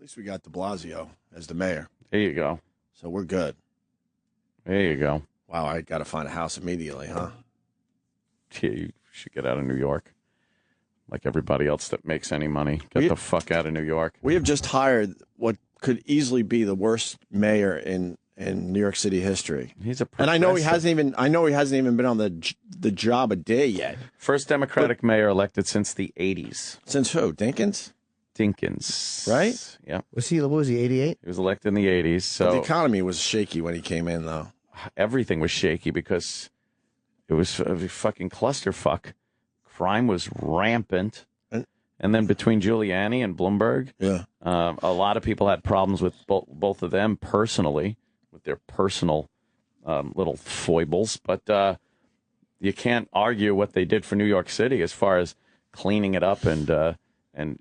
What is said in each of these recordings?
least we got Blasio as the mayor. There you go. So we're good. There you go. Wow, I got to find a house immediately, huh? Yeah, you should get out of New York. Like everybody else that makes any money. Get the fuck out of New York. We have just hired what could easily be the worst mayor in New York City history. He's a and I know he hasn't even been on the job a day yet. First Democratic mayor elected since the 80s. Since who? Dinkins? Right? Yeah. What was he, 88? He was elected in the 80s. So but the economy was shaky when he came in, though. Everything was shaky because it was a fucking clusterfuck. Crime was rampant. And then between Giuliani and Bloomberg, a lot of people had problems with both of them personally, with their personal little foibles. But you can't argue what they did for New York City as far as cleaning it up and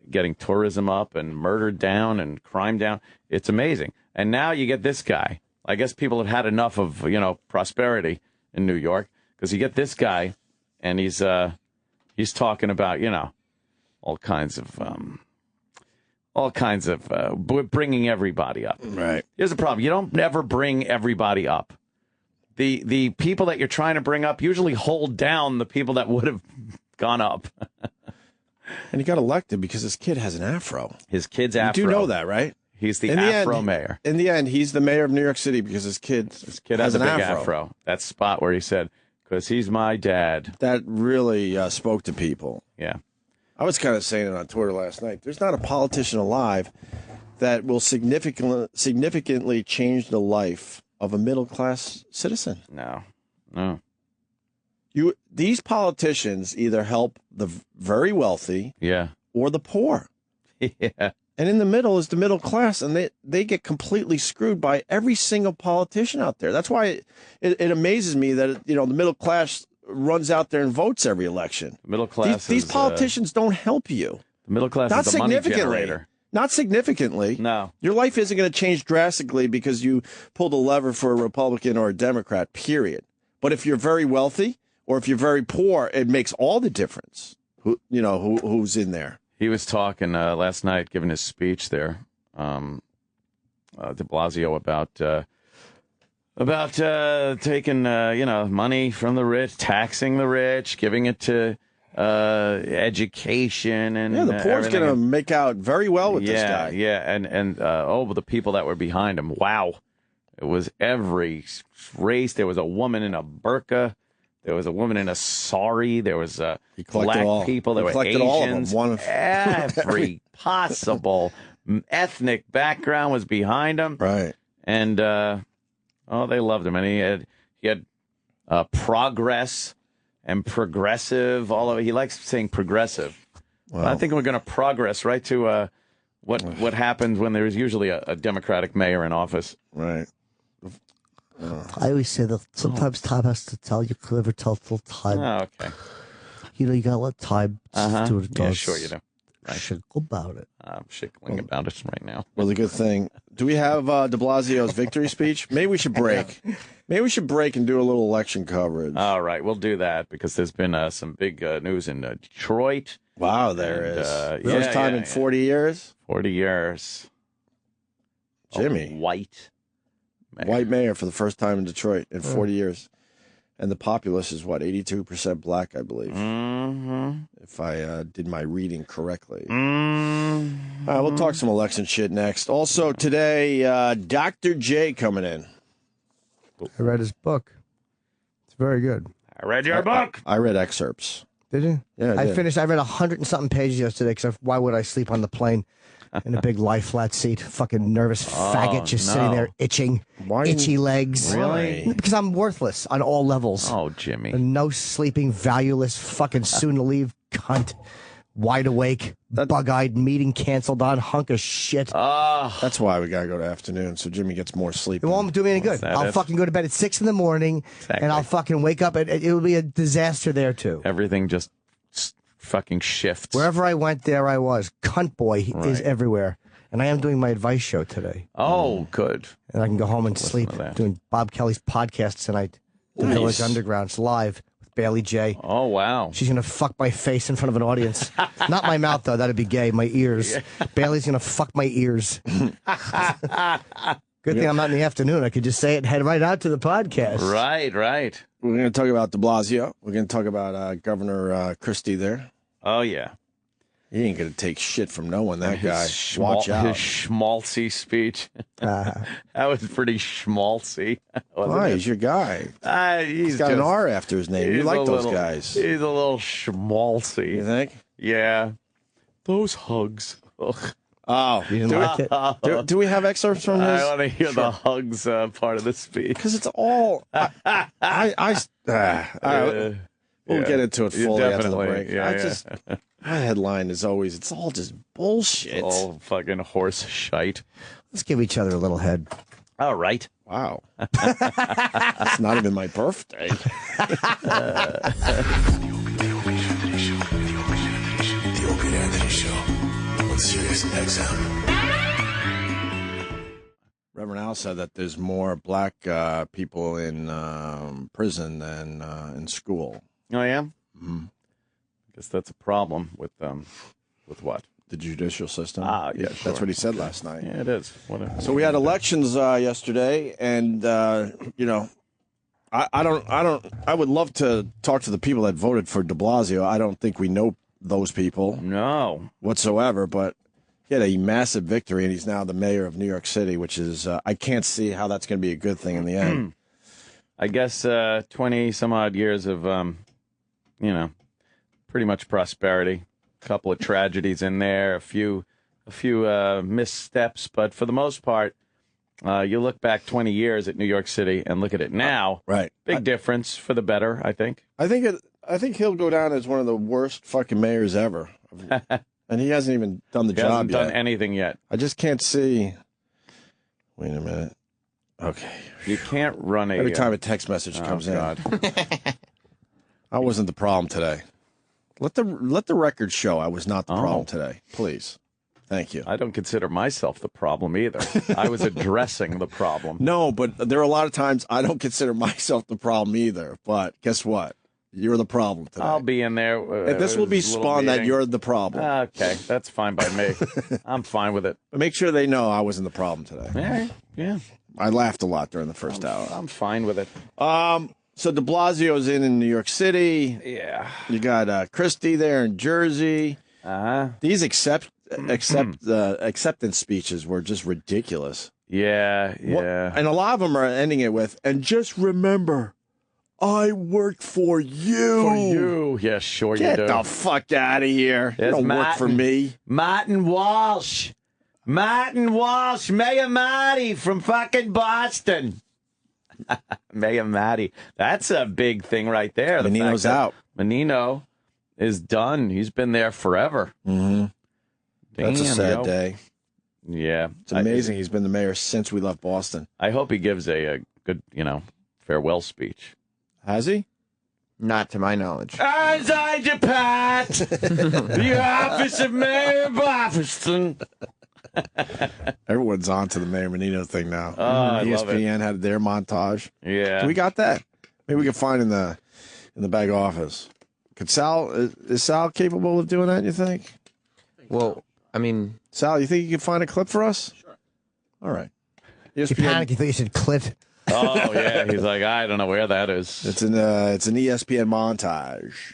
getting tourism up and murder down and crime down. It's amazing. And now you get this guy. I guess people have had enough of, prosperity in New York because you get this guy and he's talking about, all kinds of bringing everybody up. Right. Here's the problem. You don't ever bring everybody up. The people that you're trying to bring up usually hold down the people that would have gone up. And he got elected because his kid has an afro. His kid's afro. You do know that, right? He's the afro mayor. In the end, he's the mayor of New York City because his kid has a big afro. That spot where he said, because he's my dad. That really spoke to people. Yeah. I was kind of saying it on Twitter last night. There's not a politician alive that will significantly change the life of a middle-class citizen. No. These politicians either help the very wealthy or the poor. Yeah. And in the middle is the middle class, and they get completely screwed by every single politician out there. That's why it amazes me that the middle class runs out there and votes every election. Middle class. These politicians don't help you. The middle class Not is the money significantly. generator. Not significantly. No. Your life isn't going to change drastically because you pulled a lever for a Republican or a Democrat, period. But if you're very wealthy or if you're very poor, it makes all the difference. Who's in there. He was talking last night, giving his speech there, de Blasio, about taking money from the rich, taxing the rich, giving it to education, and the poor's going to make out very well with this guy. Yeah, and the people that were behind him. Wow, it was every race. There was a woman in a burqa. There was a woman in a sari. There was black people. There were Asians. All of them. Every possible ethnic background was behind him. Right. And they loved him. And he had progress and progressive. All of it. He likes saying progressive. Well, I think we're going to progress right to what happens when there's usually a Democratic mayor in office. Right. I always say that sometimes time has to tell. You can never tell till time. Oh, okay. You got to let time do what it does. Yeah, sure you do. Right. About it. I'm shickling about it right now. Well, the good thing. Do we have de Blasio's victory speech? Maybe we should break. Maybe we should break and do a little election coverage. All right, we'll do that because there's been some big news in Detroit. Wow, there is. First time in 40 years? 40 years. Jimmy. White mayor for the first time in Detroit in 40 years. And the populace is, 82% black, I believe. Mm-hmm. If I did my reading correctly. Mm-hmm. All right, we'll talk some election shit next. Also today, Dr. J coming in. I read his book. It's very good. I read your book. I read excerpts. Did you? Yeah, I did. I read 100 and something pages yesterday because why would I sleep on the plane in a big lie flat seat? Fucking nervous faggot just sitting there itching. Itchy legs. Really? Because I'm worthless on all levels. Oh, Jimmy. A no sleeping, valueless, fucking soon to leave cunt. Wide awake, bug-eyed, meeting canceled on, hunk of shit. That's why we got to go to afternoon, so Jimmy gets more sleep. It won't do me any good. I'll fucking go to bed at 6 in the morning, and I'll fucking wake up. It'll be a disaster there, too. Everything just fucking shifts. Wherever I went, there I was. Cunt boy is everywhere. And I am doing my advice show today. Oh, good. And I can go home and sleep doing Bob Kelly's podcast tonight. The Village Underground. It's live with Bailey J. Oh, wow. She's going to fuck my face in front of an audience. Not my mouth, though. That'd be gay. My ears. Yeah. Bailey's going to fuck my ears. Good thing I'm not in the afternoon. I could just say it and head right out to the podcast. Right. We're going to talk about de Blasio. We're going to talk about Governor Christie there. Oh, yeah. He ain't going to take shit from no one, that guy. Watch out. His schmaltzy speech. That was pretty schmaltzy. Why? He's your guy. He's got an R after his name. You like those guys. He's a little schmaltzy. You think? Yeah. Those hugs. Ugh. Oh, you didn't like it? Do we have excerpts from this? I want to hear the hugs part of the speech. Because it's all... We'll get into it fully after the break. My headline is always, it's all just bullshit. It's all fucking horse shite. Let's give each other a little head. All right. Wow. It's not even my birthday. The Opie and Anthony Show on Sirius XM. Reverend Al said that there's more black people in prison than in school. Oh, yeah? Mm-hmm. I guess that's a problem with what? The judicial system. Yeah, sure. That's what he said last night. Yeah, it is. So we had elections yesterday, and I would love to talk to the people that voted for de Blasio. I don't think we know those people. No. Whatsoever, but he had a massive victory, and he's now the mayor of New York City, which is, I can't see how that's going to be a good thing in the end. I guess 20 some odd years of, pretty much prosperity. A couple of tragedies in there, a few missteps, but for the most part, you look back 20 years at New York City and look at it now. Right. Big difference for the better, I think. I think he'll go down as one of the worst fucking mayors ever. And he hasn't even done the job yet. He hasn't done anything yet. I just can't see. Wait a minute. Okay. You can't run Every time a text message comes in. I wasn't the problem today. Let the record show I was not the problem today, please. Thank you. I don't consider myself the problem either. I was addressing the problem. No, but there are a lot of times I don't consider myself the problem either. But guess what? You're the problem today. I'll be in there. And this will be spun that you're the problem. Okay, that's fine by me. I'm fine with it. But make sure they know I wasn't the problem today. Yeah. I laughed a lot during the first hour. I'm fine with it. So de Blasio's in New York City. Yeah. You got Christie there in Jersey. These acceptance speeches were just ridiculous. Yeah. And a lot of them are ending it with, and just remember, I work for you. For you. Yeah, sure you do. Get the fuck out of here. You don't work for me. Martin Walsh, Mayor Marty from fucking Boston. Mayor Matty. That's a big thing right there. Menino's out. Menino is done. He's been there forever. Mm-hmm. That's a sad day. Yeah. It's amazing he's been the mayor since we left Boston. I hope he gives a good, farewell speech. Has he? Not to my knowledge. As I depart the office of Mayor of Boston. Everyone's on to the Mayor Menino thing now. I love it. ESPN had their montage. Yeah. We got that. Maybe we can find in the back office. Is Sal capable of doing that, you think? Well, I mean, Sal, you think you can find a clip for us? Sure. All right. You panicked. You thought you said clip. Oh yeah, he's like, I don't know where that is. It's an ESPN montage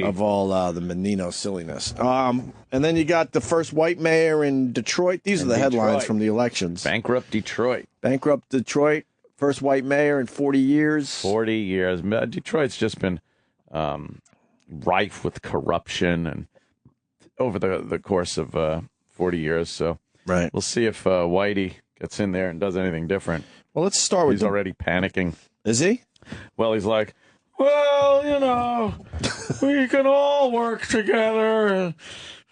of all the Menino silliness. And then you got the first white mayor in Detroit. These are the headlines from the elections. Bankrupt Detroit. First white mayor in 40 years. 40 years. Detroit's just been rife with corruption and over the course of 40 years. So right. We'll see if Whitey gets in there and does anything different. Well, let's start with... He's already panicking. Is he? Well, he's like, well, we can all work together.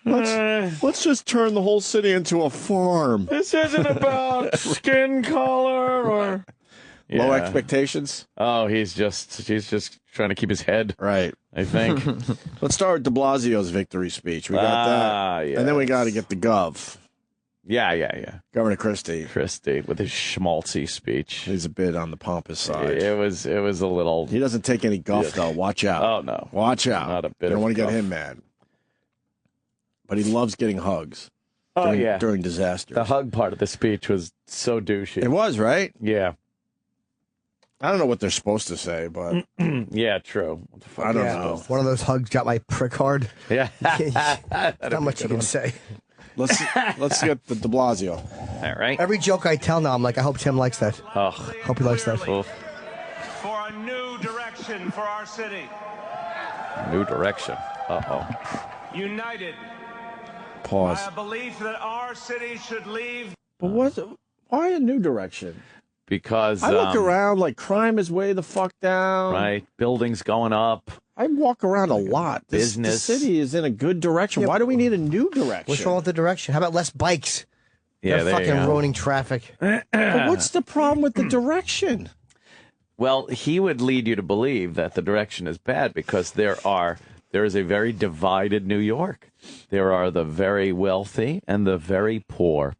Let's just turn the whole city into a farm. This isn't about skin color or... Low expectations? Oh, he's just trying to keep his head. Right. I think. Let's start with de Blasio's victory speech. We got that. Yes. And then we got to get the gov. Yeah. Governor Christie. Christie with his schmaltzy speech. He's a bit on the pompous side. It was a little. He doesn't take any guff, though. Watch out. Oh, no. Watch out. Not a bit You don't of want to get guff. him mad. But he loves getting hugs. Oh, During disasters. The hug part of the speech was so douchey. It was, right? Yeah. I don't know what they're supposed to say, but Yeah, true. What the fuck I don't is know. supposed One of those hugs got my prick hard. to- Yeah. Not much you can say. let's get the Blasio. All right. Every joke I tell now, I'm like, I hope Tim likes that. Oh. Hope he likes that. Oof. For a new direction for our city. New direction. Uh-oh. United Pause. by a belief that our city should leave. But why a new direction? Because I look around like crime is way the fuck down. right, buildings going up. I walk around a lot. The Business. city is in a good direction. Why do we need a new direction? What's wrong with the direction? How about less bikes? Yeah, They're there you fucking go. ruining traffic. But what's the problem with the direction? Well, he would lead you to believe that the direction is bad because there is a very divided New York. There are the very wealthy and the very poor.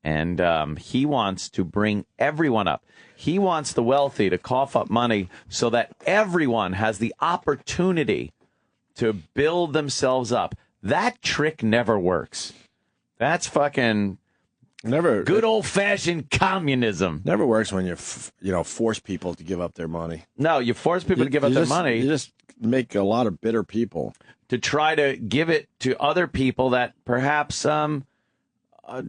And he wants to bring everyone up. He wants the wealthy to cough up money so that everyone has the opportunity to build themselves up. That trick never works. That's fucking Never good old-fashioned communism. Never works when you force people to give up their money. No, you force people to give up You their just- money. You just make a lot of bitter people. To try to give it to other people that perhaps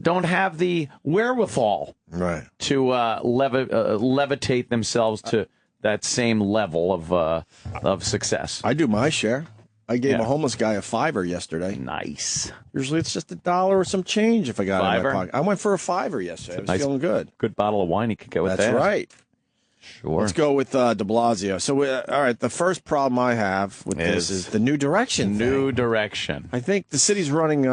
don't have the wherewithal Right. to levitate themselves to that same level of success. I do my share. I gave Yeah. a homeless guy a $5 yesterday. Nice. Usually it's just $1 or some change if I got it in $5? my pocket. I went for a $5 yesterday. I was Nice. feeling good. Good bottle of wine you could get with That's that. right. Sure. Let's go with de Blasio. So, all right, the first problem I have with this is the new direction. New thing. direction. I think the city's running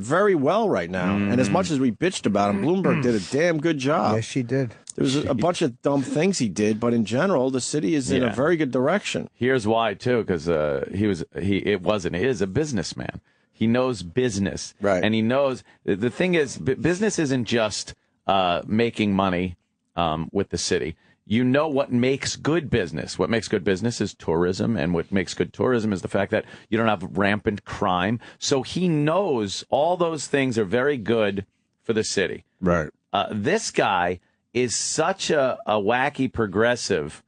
very well right now. And as much as we bitched about him, Bloomberg did a damn good job. Yes, she did. There was a bunch of dumb things he did, but in general, the city is in a Yeah. very good direction. Here's why too, because he is a businessman. He knows business, Right. And he knows the thing is, business isn't just making money with the city. You know what makes good business. What makes good business is tourism, and what makes good tourism is the fact that you don't have rampant crime. So he knows all those things are very good for the city. Right. This guy is such a wacky progressive,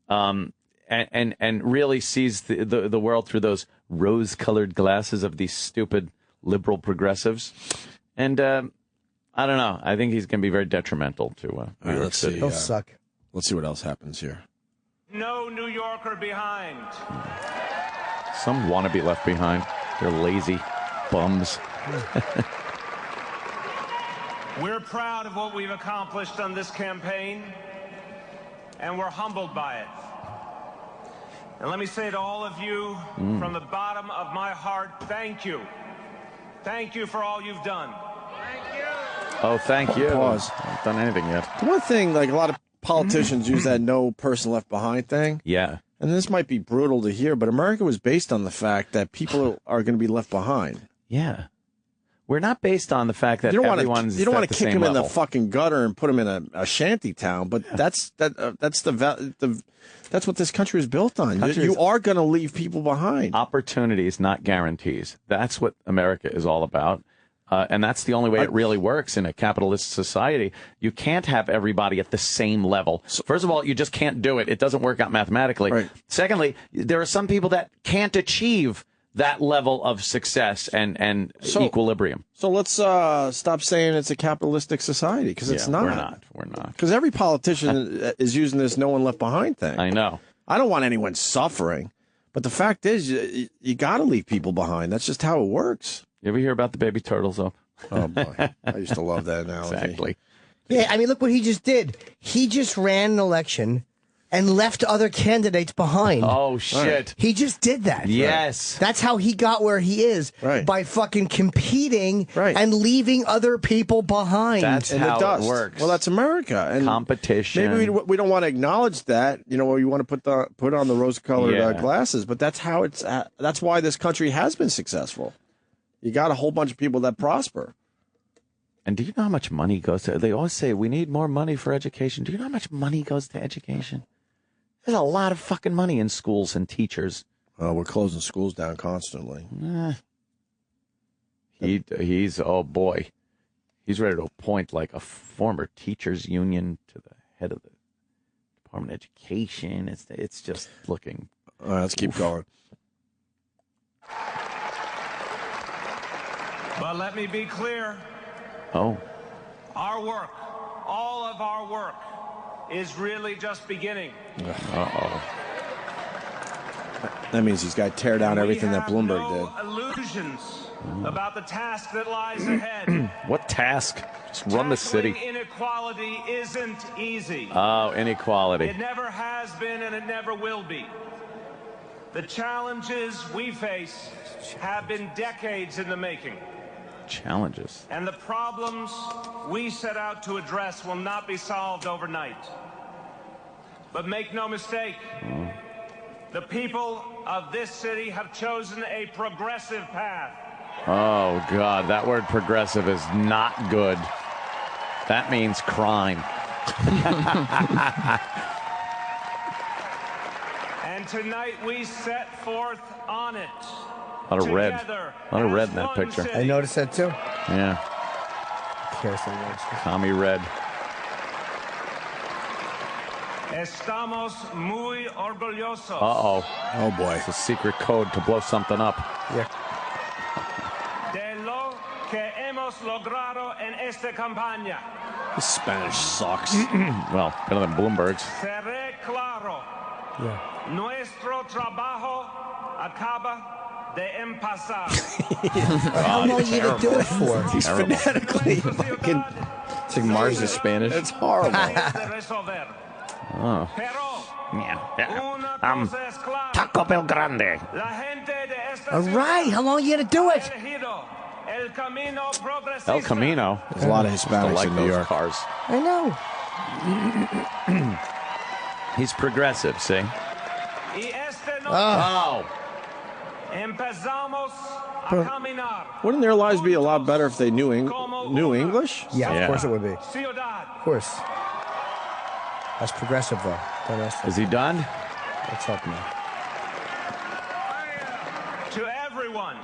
and really sees the world through those rose-colored glasses of these stupid liberal progressives. And I don't know. I think he's going to be very detrimental to New York let's City. see. He'll suck. Let's see what else happens here. No New Yorker behind. Some want to be left behind. They're lazy bums. We're proud of what we've accomplished on this campaign, and we're humbled by it. And let me say to all of you, from the bottom of my heart, thank you. Thank you for all you've done. Oh, thank you. Pause. I haven't done anything yet. The one thing, like a lot of politicians use that no person left behind thing. Yeah. And this might be brutal to hear, but America was based on the fact that people are going to be left behind. Yeah. We're not based on the fact that You don't want everyone's to. You don't at want the to kick same them in level. the fucking gutter and put them in a shanty town. But that's what this country is built on. You are going to leave people behind. Opportunities, not guarantees. That's what America is all about. And that's the only way it really works in a capitalist society. You can't have everybody at the same level. First of all, you just can't do it. It doesn't work out mathematically. Right. Secondly, there are some people that can't achieve that level of success and equilibrium. So let's stop saying it's a capitalistic society, because it's not. We're not. Because every politician is using this no one left behind thing. I know. I don't want anyone suffering. But the fact is, you got to leave people behind. That's just how it works. You ever hear about the baby turtles up? Oh, boy. I used to love that analogy. Exactly. Yeah, I mean, look what he just did. He just ran an election and left other candidates behind. Oh, shit. He just did that. Yes. That's how he got where he is. Right. By fucking competing Right. and leaving other people behind. That's And how it does. works. Well, that's America. And Competition. maybe we don't want to acknowledge that. You know, where you want to put on the rose-colored Yeah. glasses. But that's how it's. That's why this country has been successful. You got a whole bunch of people that prosper. And do you know how much money goes to? They always say we need more money for education. Do you know how much money goes to education? There's a lot of fucking money in schools and teachers. We're closing schools down constantly. He's oh boy, he's ready to appoint like a former teachers union to the head of the Department of Education. It's just looking. All right, let's keep going. But let me be clear. Oh. Our work, all of our work, is really just beginning. Uh-oh. That means he's got to tear down everything that Bloomberg did. Illusions about the task that lies ahead. What task? Just run the city. Inequality isn't easy. Oh, inequality. It never has been and it never will be. The challenges we face have been decades in the making. Challenges. And the problems we set out to address will not be solved overnight. But make no mistake, the people of this city have chosen a progressive path. Oh, God, that word progressive is not good. That means crime. And tonight we set forth on it. A lot of red. A lot of red in that picture. I noticed that too. Yeah. Tommy Red. Estamos muy orgullosos. Uh-oh. Oh, boy. It's a secret code to blow something up. Yeah. De lo que hemos logrado en esta campaña. This Spanish sucks. Well, better than Bloomberg's. Seré claro. Yeah. Nuestro trabajo acaba de empezar. How long are you going to do it for? He's phonetically fucking... It's like Mars is Spanish. It's horrible. Oh. Yeah. Taco Bell Grande. All right. How long are you going to do it? El Camino. There's a lot of Hispanics like in New those York. cars. I know. He's progressive, see? Oh. Wouldn't their lives be a lot better if they knew English? Yeah, Yeah. of course it would be. Of course. That's progressive, though. Don't ask Is he done? Let's hope not. To everyone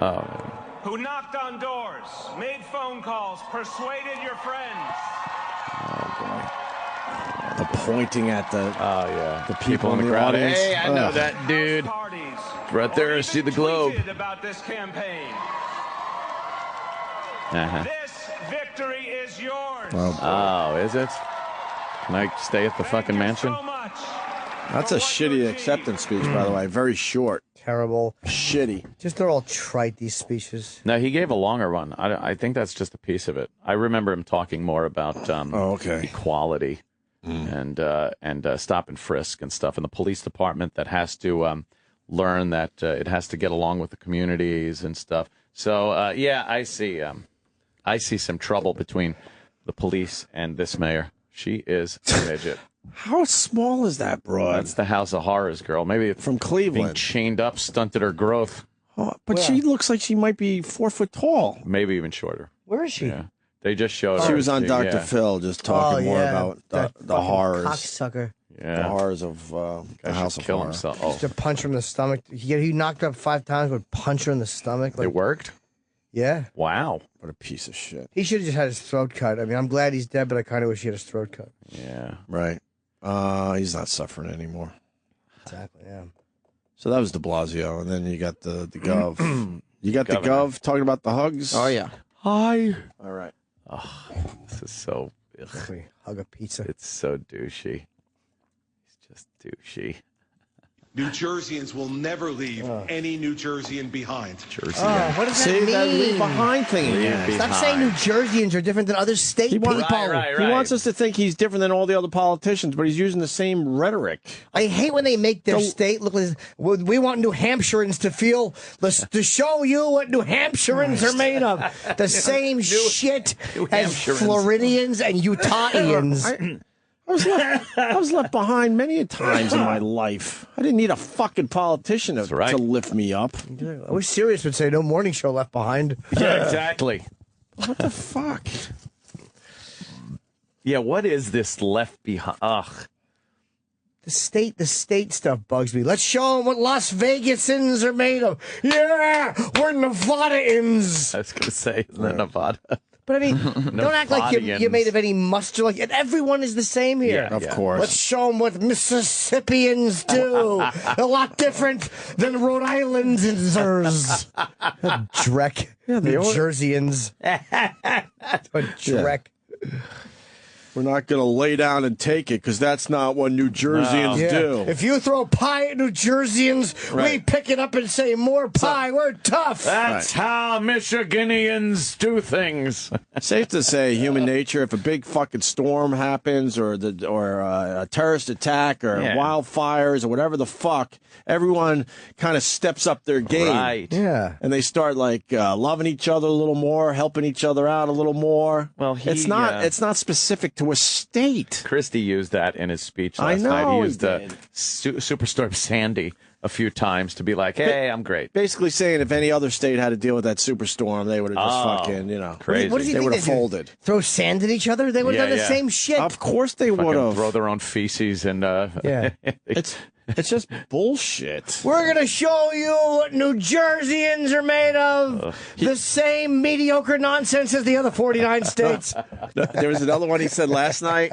who knocked on doors, made phone calls, persuaded your friends. Oh, boy. The pointing at the yeah, the people in the crowd. audience. Hey, I know that dude. Right there, see the globe. About this campaign. Uh-huh. This victory is yours. Oh, is it? Can I stay at the fucking mansion? So much. That's a shitty acceptance speech, by the way. Very short. Terrible. Shitty. Just they're all trite, these speeches. No, he gave a longer one. I think that's just a piece of it. I remember him talking more about equality and stop and frisk and stuff, and the police department that has to learn that it has to get along with the communities and stuff. So yeah, I see some trouble between the police and this mayor. She is a midget. How small is that, bro? That's the House of Horrors girl. Maybe from Cleveland. Being chained up stunted her growth. Oh, but she looks like she might be 4 foot tall. Maybe even shorter. Where is she? Yeah. They just showed her. She was on Dr. Phil just talking more about the horrors. Cocksucker. Yeah. The horrors of the House of Horrors. Himself. Just a punch her in the stomach. He knocked her up 5 times, would punch her in the stomach. Like, it worked? Yeah. Wow. What a piece of shit. He should have just had his throat cut. I mean, I'm glad he's dead, but I kind of wish he had his throat cut. Yeah. Right. He's not suffering anymore. Exactly, yeah. So that was de Blasio, and then you got the Gov. You got the Gov talking about the hugs? Oh, yeah. Hi. All right. Oh, this is so... Ugh. Hug a pizza. It's so douchey. He's just douchey. New Jerseyans will never leave any New Jerseyan behind. What does that See mean? that leave behind thing again. Stop saying New Jerseyans are different than other state people. Right. He wants us to think he's different than all the other politicians, but he's using the same rhetoric. I hate when they make their state look like we want New Hampshireans to feel to show you what New Hampshireans are made of. The same shit as Floridians and Utahians. I was left behind many times in my life. I didn't need a fucking politician to lift me up. I wish Sirius would say no morning show left behind. Yeah, exactly. What the fuck? Yeah, what is this left behind? Ugh. The state stuff bugs me. Let's show them what Las Vegasans are made of. Yeah, we're Nevadaans. I was going to say, isn't that Nevada? But I mean, don't act like you're made of any mustard. Like, and everyone is the same here. Of course. Let's show them what Mississippians do. A lot different than Rhode Islanders. Dreck. Yeah, New Jerseyans. A dreck. Yeah. We're not going to lay down and take it because that's not what New Jerseyans do. If you throw pie at New Jerseyans, we pick it up and say, more pie, we're tough. That's how Michiganians do things. Safe to say, human nature, if a big fucking storm happens or a terrorist attack or wildfires or whatever the fuck, everyone kind of steps up their game. Right. Yeah. And they start loving each other a little more, helping each other out a little more. Well, it's not specific to a state. Christie used that in his speech last night. He used Superstorm Sandy a few times to be like, hey, I'm great. Basically saying if any other state had to deal with that superstorm, they would have just fucking, crazy. What does he they think would have folded. Throw sand at each other? They would have done the same shit. Of course they would have. Throw their own feces and It's just bullshit. We're going to show you what New Jerseyans are made of. The same mediocre nonsense as the other 49 states. There was another one he said last night.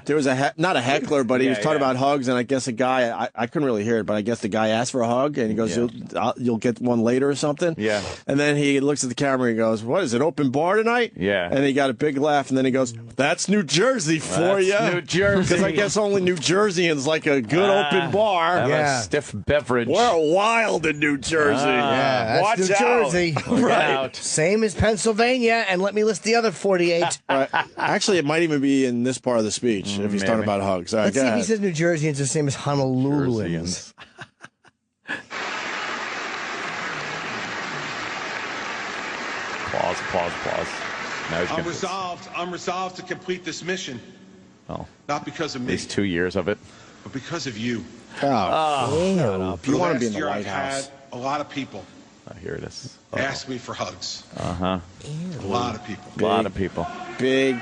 There was not a heckler, but he was talking about hugs, and I guess a guy, I couldn't really hear it, but I guess the guy asked for a hug, and he goes, you'll get one later or something. Yeah. And then he looks at the camera and goes, what is it, open bar tonight? Yeah. And he got a big laugh, and then he goes, that's New Jersey for you. New Jersey. Because I guess only New Jerseyans like a good open bar. A stiff beverage. We're wild in New Jersey. That's Watch New Jersey. Right. Same as Pennsylvania, and let me list the other 48. Actually, it might even be in this part of the speech if he's talking about hugs. Let's see if he says New Jerseyans the same as Honoluluans. Applause. I'm resolved to complete this mission. Oh. Not because of me. These 2 years of it. But because of you. Shut up. You want to be in the White House. House. A lot of people Here it is. ask me for hugs. Uh-huh. A lot of people. A lot of people. Big.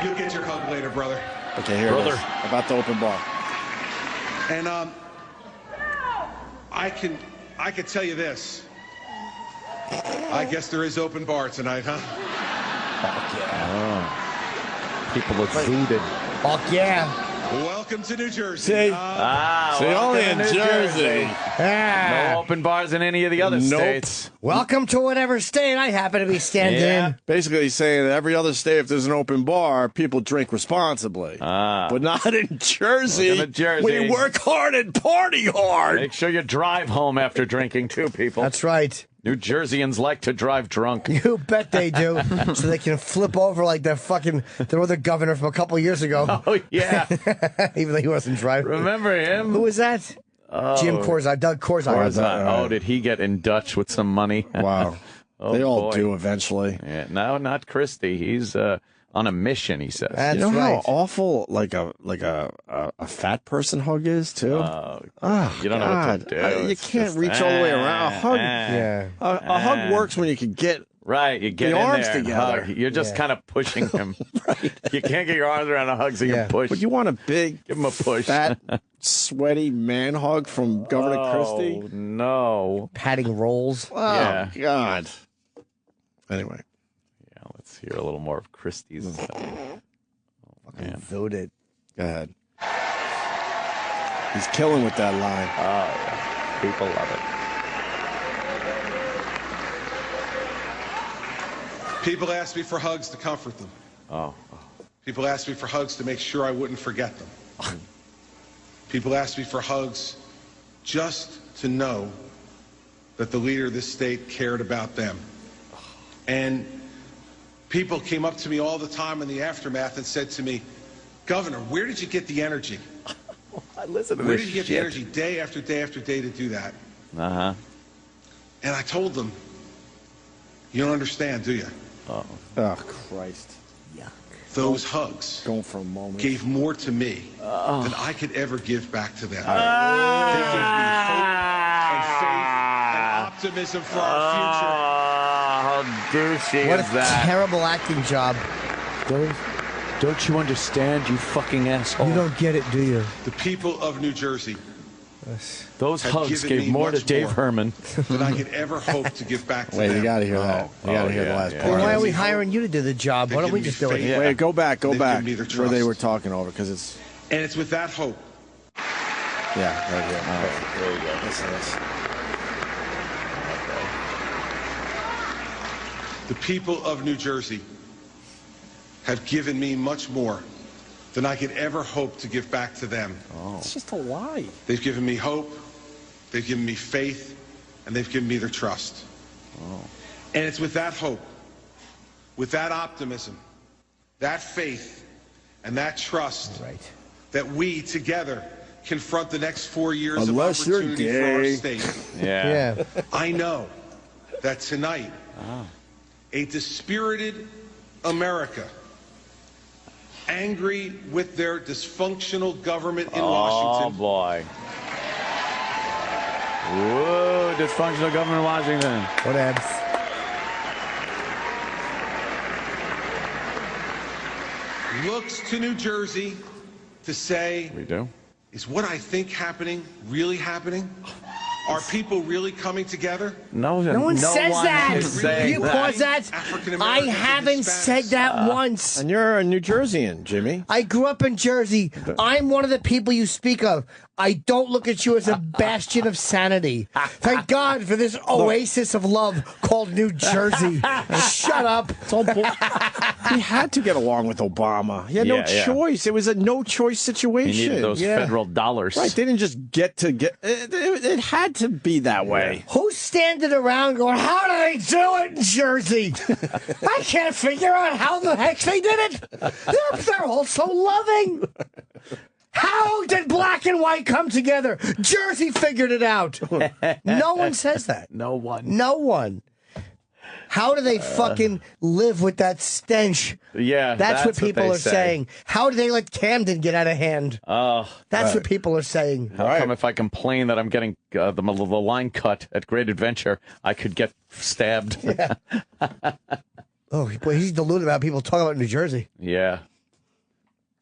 You'll get your hug later, brother. Okay, here it is. About the open bar. And I can tell you this. I guess there is open bar tonight, huh? People look booted. Fuck yeah. Welcome to New Jersey. See? See, only in Jersey. No open bars in any of the other states. Welcome to whatever state I happen to be standing in. Basically, he's saying that every other state, if there's an open bar, people drink responsibly. But not in Jersey. Welcome to Jersey. We work hard and party hard. Make sure you drive home after drinking, too, people. That's right. New Jerseyans like to drive drunk. You bet they do. So they can flip over like their other governor from a couple years ago. Oh, yeah. Even though he wasn't driving. Remember him? Who was that? Jim Corzine, Doug Corzine. Oh, did he get in Dutch with some money? Wow. They all do eventually. Yeah, no, not Christie. He's on a mission, he says. That's you know right. how awful a fat person hug is too? You don't know what to do. You It's can't just, reach all the way around. A hug, a hug works when you can get right. You get the in arms there and together. hug. You're just kind of pushing him. Right. You can't get your arms around a hug, so you push. But you want a big, give him a push. Fat, sweaty man hug from Governor Christie? Oh no! Patting rolls. Oh God. Anyway. Let's hear a little more of Christie's. Fucking voted. Go ahead. He's killing with that line. Oh, yeah. People love it. People ask me for hugs to comfort them. People ask me for hugs to make sure I wouldn't forget them. People ask me for hugs just to know that the leader of this state cared about them. And people came up to me all the time in the aftermath and said to me, Governor, where did you get the energy? I listen to Where this did you get the energy day after day after day to do that? Uh-huh. And I told them, you don't understand, do you? Oh, Christ. Yuck. Those hugs going for a moment gave more to me than I could ever give back to them. They gave me hope and faith and optimism for our future. How douchey what is a that? terrible acting job. Don't you understand, you fucking asshole? You don't get it, do you? The people of New Jersey. Those hugs gave more to Dave Herman than I could ever hope to give back to them. Wait, you got to hear that. You got to hear the last part. Well, why are we hiring you to do the job? Why don't we just do it? Yeah. Wait, go back where they were talking over, because it's... And it's with that hope. Yeah, right here. Oh, there you go. Listen to this. The people of New Jersey have given me much more than I could ever hope to give back to them. Oh. It's just a lie. They've given me hope, they've given me faith, and they've given me their trust. Oh. And it's with that hope, with that optimism, that faith, and that trust that we together confront the next 4 years of opportunity for our state. Yeah. I know that tonight, a dispirited America, angry with their dysfunctional government in Washington. Oh, boy. Whoa, dysfunctional government in Washington. What abs? Looks to New Jersey to say, we do. Is what I think happening really happening? Are people really coming together? No one says that. You pause that. I haven't said that once. And you're a New Jerseyan, Jimmy. I grew up in Jersey. I'm one of the people you speak of. I don't look at you as a bastion of sanity. Thank God for this oasis of love called New Jersey. Shut up. It's all he had to get along with Obama. He had no choice. It was a no-choice situation. He needed those federal dollars. Right. They didn't just get to get... It had to be that way. Who's standing around going, how do they do it in Jersey? I can't figure out how the heck they did it. They're all so loving. How did black and white come together? Jersey figured it out. No one says that. No one. No one. How do they fucking live with that stench? Yeah, that's what people are saying. How do they let Camden get out of hand? That's what people are saying. How come if I complain that I'm getting the line cut at Great Adventure, I could get stabbed? Yeah. Oh, boy, he's deluded about people talking about New Jersey. Yeah.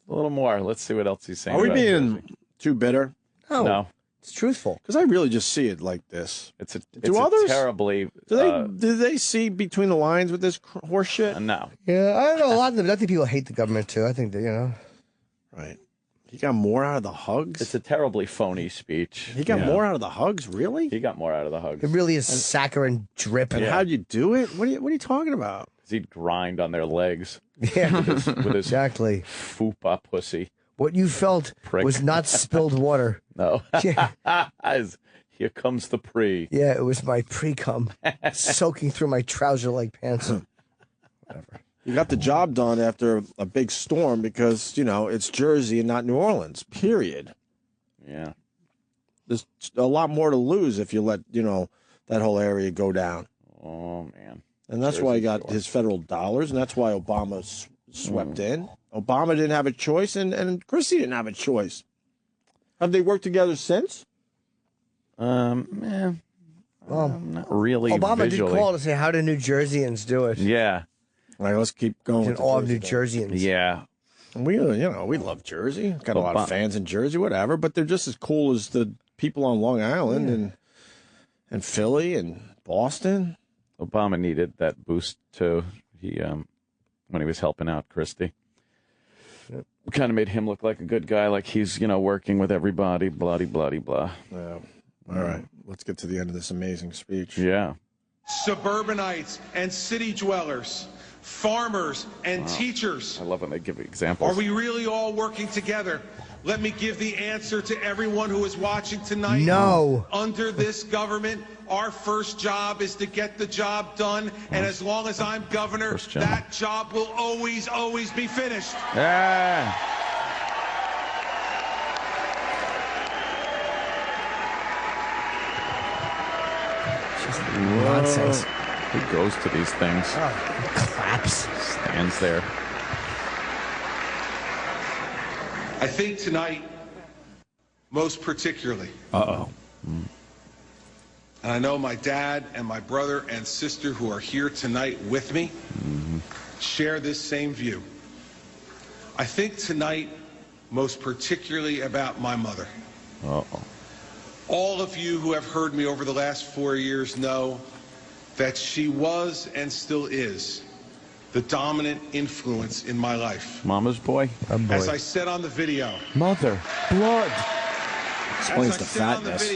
A little more. Let's see what else he's saying. Are we being too bitter? No. It's truthful. Because I really just see it like this. It's others terribly... Do they see between the lines with this horse shit? No. Yeah, I don't know. A lot of them. I think people hate the government, too. I think that, Right. He got more out of the hugs? It's a terribly phony speech. He got more out of the hugs? Really? He got more out of the hugs. It really is saccharine drip. And how'd you do it? What are you talking about? He'd grind on their legs. Yeah. with his exactly. Fupa pussy. What you felt was not spilled water. No. Yeah. Here comes the pre. Yeah, it was my pre-cum soaking through my trouser-like pants. Whatever. You got the job done after a big storm because, it's Jersey and not New Orleans, period. Yeah. There's a lot more to lose if you let, that whole area go down. Oh, man. And that's why he got his federal dollars, and that's why Obama swept in. Obama didn't have a choice, and Christie didn't have a choice. Have they worked together since? Well, not really. Obama visually. did call to say, how do New Jerseyans do it? Yeah. All right, let's keep going. In all of New Jerseyans. Yeah. We love Jersey. Got a lot of fans in Jersey, whatever, but they're just as cool as the people on Long Island and Philly and Boston. Obama needed that boost too. He when he was helping out Christie. Kind of made him look like a good guy, like he's, working with everybody, blah, blah, blah. Yeah. All right. Let's get to the end of this amazing speech. Yeah. Suburbanites and city dwellers, farmers and teachers. I love when they give examples. Are we really all working together? Let me give the answer to everyone who is watching tonight. No. Under this government, our first job is to get the job done. And as long as I'm governor, that job will always, always be finished. Yeah. Just nonsense. Who goes to these things? Claps. Stands there. I think tonight, most particularly, and I know my dad and my brother and sister who are here tonight with me share this same view. I think tonight most particularly about my mother. All of you who have heard me over the last 4 years know that she was and still is the dominant influence in my life. Mama's boy? As I said on the video. Mother. Blood. Explains the fatness.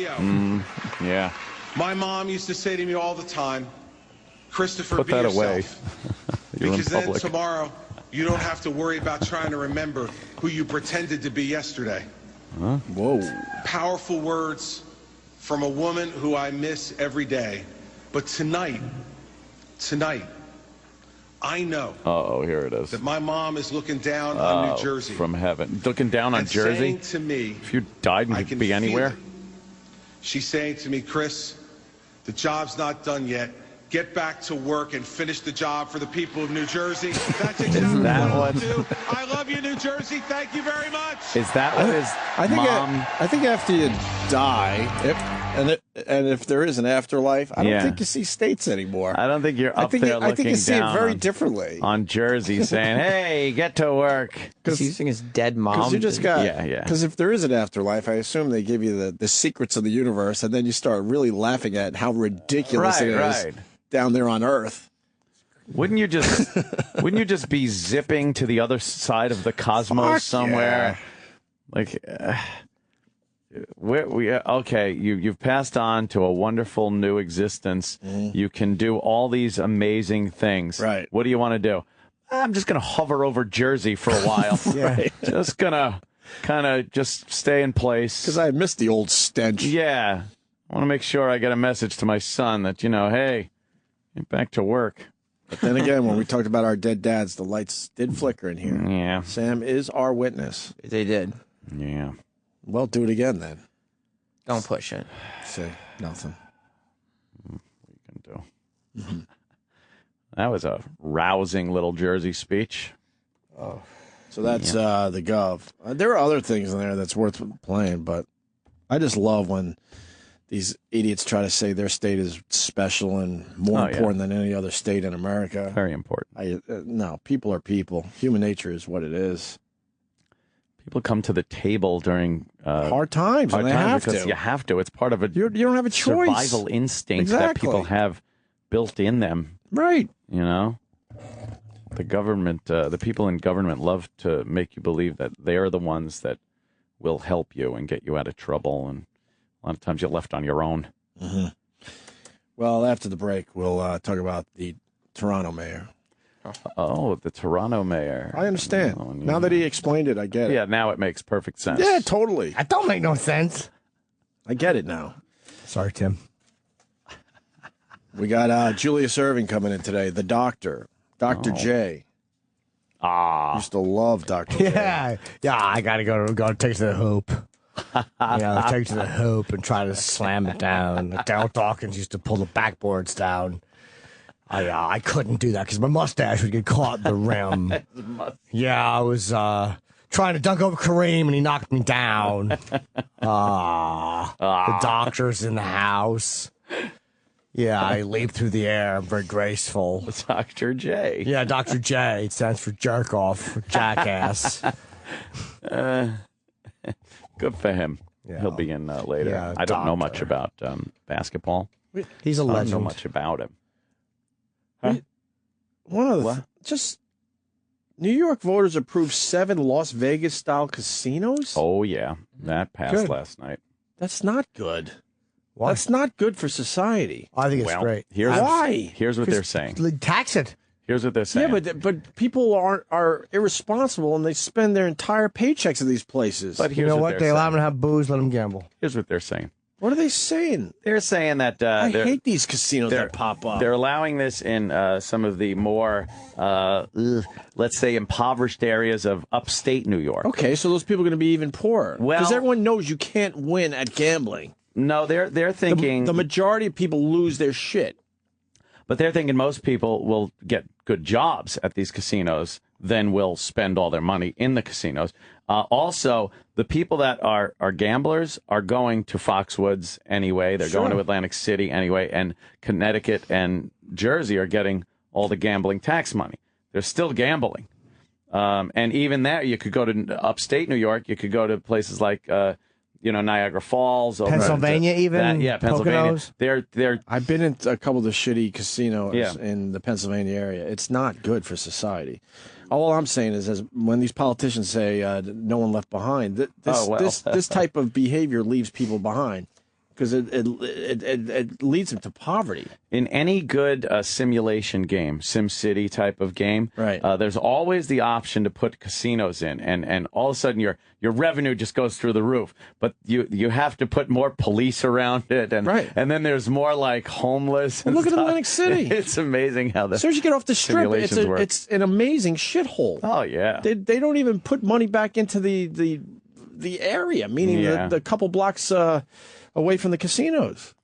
Yeah. My mom used to say to me all the time, Christopher, Put be that yourself. away. You're Because in then public. tomorrow, you don't have to worry about trying to remember who you pretended to be yesterday. Huh? Whoa. Powerful words from a woman who I miss every day. But tonight, I know Here it is. that my mom is looking down on New Jersey. From heaven. Looking down on and Jersey? saying to me, If you died and I you can could be feel anywhere? it. She's saying to me, Chris, the job's not done yet. Get back to work and finish the job for the people of New Jersey. That's exactly what I'll do. I love you, New Jersey. Thank you very much. Is that what his mom... I think after you die, if there is an afterlife, I don't think you see states anymore. I don't think you're up there looking I think you see it down very on- differently. on Jersey saying, hey, get to work. He's using his dead mom. Because you just got, Yeah. Because if there is an afterlife, I assume they give you the secrets of the universe, and then you start really laughing at how ridiculous it is Right. down there on Earth. Wouldn't you just be zipping to the other side of the cosmos Fuck somewhere? Like, okay, you've passed on to a wonderful new existence. You can do all these amazing things. Right. What do you want to do? I'm just going to hover over Jersey for a while. Right. Just going to kind of just stay in place. Because I miss the old stench. Yeah. I want to make sure I get a message to my son that, hey, get back to work. But then again, when we talked about our dead dads, the lights did flicker in here. Yeah. Sam is our witness. They did. Yeah. Well, do it again then. Don't push it. Say nothing. What you can do. That was a rousing little Jersey speech. Oh. So that's the Gov. There are other things in there that's worth playing, but I just love when these idiots try to say their state is special and more important than any other state in America. Very important. No, people are people. Human nature is what it is. People come to the table during hard times, and they have because to. you have to. It's part of a You don't have a choice. survival instinct that people have built in them. Right. The government, the people in government love to make you believe that they are the ones that will help you and get you out of trouble. And a lot of times you're left on your own. Mm-hmm. Well, after the break, we'll talk about the Toronto mayor. Oh, the Toronto mayor. I understand. Now that he explained it, I get it. Yeah, now it makes perfect sense. Yeah, totally. That don't make no sense. I get it now. Sorry, Tim. We got Julius Irving coming in today, the doctor, Dr. J. Used to love Dr. J. Yeah, I gotta go take it to the hoop. Take it to the hoop and try to slam it down. Daryl Dawkins used to pull the backboards down. I couldn't do that because my mustache would get caught in the rim. I was trying to dunk over Kareem and he knocked me down. The doctor's in the house. Yeah, I leap through the air. I'm very graceful. Dr. J. Yeah, Dr. J. It stands for jerk off, jackass. Good for him. Yeah. He'll be in later. Yeah, I don't know doctor. much about basketball. He's a I legend. don't know much about him. Huh? One of the just New York voters approved 7 Las Vegas style casinos. Oh yeah, that passed Good. last night. That's not good. Why? That's not good for society. I think it's great. Why? Here's what they're saying. Tax it. Here's what they're saying. Yeah, but people are irresponsible and they spend their entire paychecks at these places. But You here's know what what? they're They allow saying. them to have booze, let them gamble. Here's what they're saying. What are they saying? They're saying that I hate these casinos that pop up. They're allowing this in some of the more, let's say, impoverished areas of upstate New York. Okay, so those people are going to be even poorer. Well- because everyone knows you can't win at gambling. No, they're thinking The majority of people lose their shit. But they're thinking most people will get good jobs at these casinos, then will spend all their money in the casinos. Also, the people that are gamblers are going to Foxwoods anyway. They're going to Atlantic City anyway, and Connecticut and Jersey are getting all the gambling tax money. They're still gambling. And even there, you could go to upstate New York. You could go to places like, Niagara Falls. Pennsylvania, Pennsylvania. Poconos. I've been in a couple of the shitty casinos in the Pennsylvania area. It's not good for society. All I'm saying is, when these politicians say no one left behind, this type of behavior leaves people behind. Because it leads them to poverty. In any good simulation game, SimCity type of game, right. There's always the option to put casinos in, and all of a sudden your revenue just goes through the roof. But you have to put more police around it, and then there's more like homeless. Well, look at Atlantic City. It's amazing how the as soon as you get off the strip, it's an amazing shithole. Oh yeah, they don't even put money back into the area, meaning the couple blocks away from the casinos.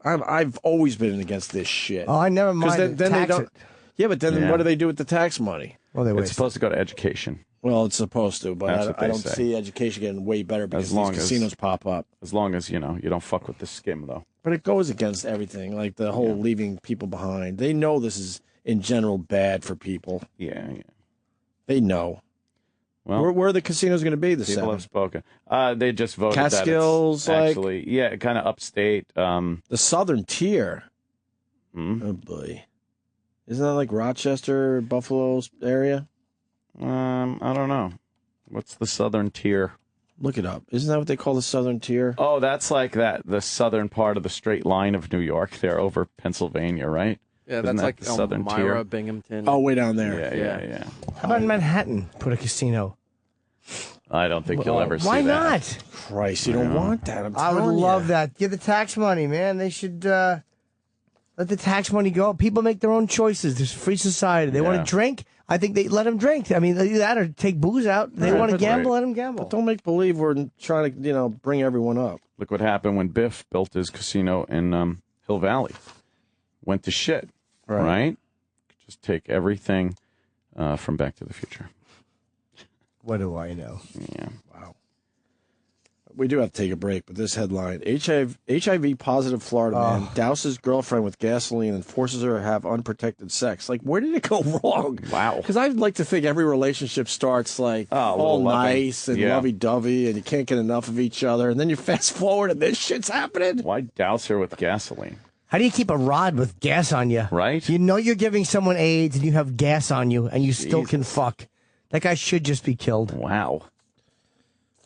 I've always been against this shit. Oh, I never mind. Then they don't. Yeah, but then what do they do with the tax money? Well, it's supposed to go to education. Well, it's supposed to, but I don't see education getting way better because these casinos pop up. As long as you don't fuck with the skim, though. But it goes against everything, like the whole leaving people behind. They know this is in general bad for people. Yeah. They know. Well, where are the casinos going to be this People have spoken. They just voted Catskills, that it's actually, kind of upstate. The southern tier. Oh, boy. Isn't that like Rochester, Buffalo area? I don't know. What's the southern tier? Look it up. Isn't that what they call the southern tier? Oh, that's like the southern part of the straight line of New York there over Pennsylvania, right? Yeah, Isn't that's like the southern Elmira, tier. Binghamton. Oh, way down there. Yeah. How about in Manhattan? Put a casino. I don't think you'll ever see that. Why not? Christ, you don't want that. I would love that. Give the tax money, man. They should let the tax money go. People make their own choices. There's a free society. They want to drink. I think they let them drink. I mean, either that or take booze out. They want to gamble. Let them gamble. But don't make believe we're trying to, bring everyone up. Look what happened when Biff built his casino in Hill Valley. Went to shit. Right? Just take everything from Back to the Future. What do I know? Yeah. Wow. We do have to take a break, but this headline, HIV positive Florida man douses girlfriend with gasoline and forces her to have unprotected sex. Like, where did it go wrong? Wow. Because I'd like to think every relationship starts like all nice and lovey-dovey and you can't get enough of each other. And then you fast forward and this shit's happening. Why douse her with gasoline? How do you keep a rod with gas on you? Right. You know you're giving someone AIDS and you have gas on you and you still can fuck. That guy should just be killed. Wow.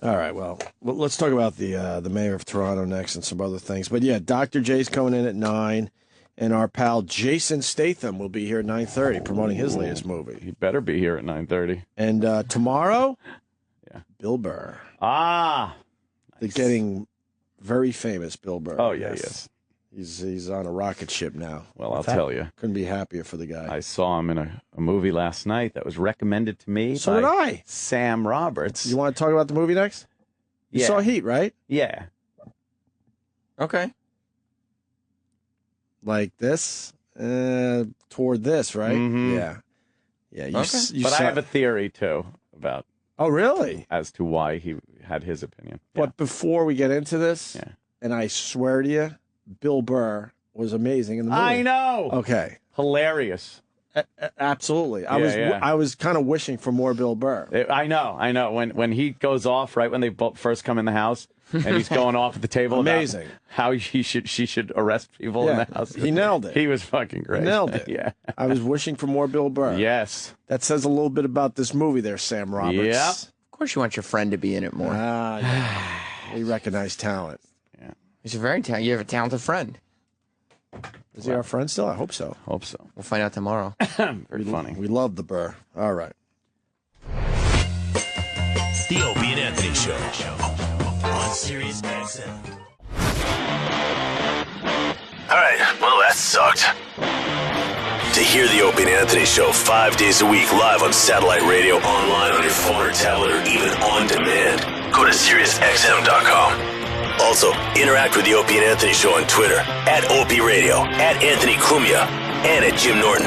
All right, well, let's talk about the mayor of Toronto next and some other things. But yeah, Dr. J's coming in at 9, and our pal Jason Statham will be here at 9:30 promoting his latest movie. He better be here at 9:30. And tomorrow, Bill Burr. Nice. They're getting very famous, Bill Burr. Oh, yeah, yes. He's on a rocket ship now. Well, I'll tell you. Couldn't be happier for the guy. I saw him in a movie last night that was recommended to me So did I. Sam Roberts. You want to talk about the movie next? You saw Heat, right? Yeah. Okay. Like this? Toward this, right? Mm-hmm. Yeah. Yeah. But I have a theory, too, about... Oh, really? As to why he had his opinion. But before we get into this, and I swear to you, Bill Burr was amazing in the movie. I know. Okay. Hilarious. Absolutely. I was kind of wishing for more Bill Burr. I know. When he goes off, right when they first come in the house, and he's going off at the table. Amazing. About how she should arrest people in the house. He nailed it. He was fucking great. He nailed it. Yeah. I was wishing for more Bill Burr. Yes. That says a little bit about this movie there, Sam Roberts. Yeah. Of course you want your friend to be in it more. We recognize talent. Yeah. He's a very talented. You have a talented friend. Is he our friend still? I hope so. Hope so. We'll find out tomorrow. Very funny. We love the Burr. All right. The Opie and Anthony Show on Sirius XM. All right, well, that sucked. To hear the Opie and Anthony Show 5 days a week live on satellite radio, online on your phone or tablet, or even on demand, go to SiriusXM.com. Also, interact with the Opie and Anthony Show on Twitter, at Opie Radio, at Anthony Cumia, and at Jim Norton.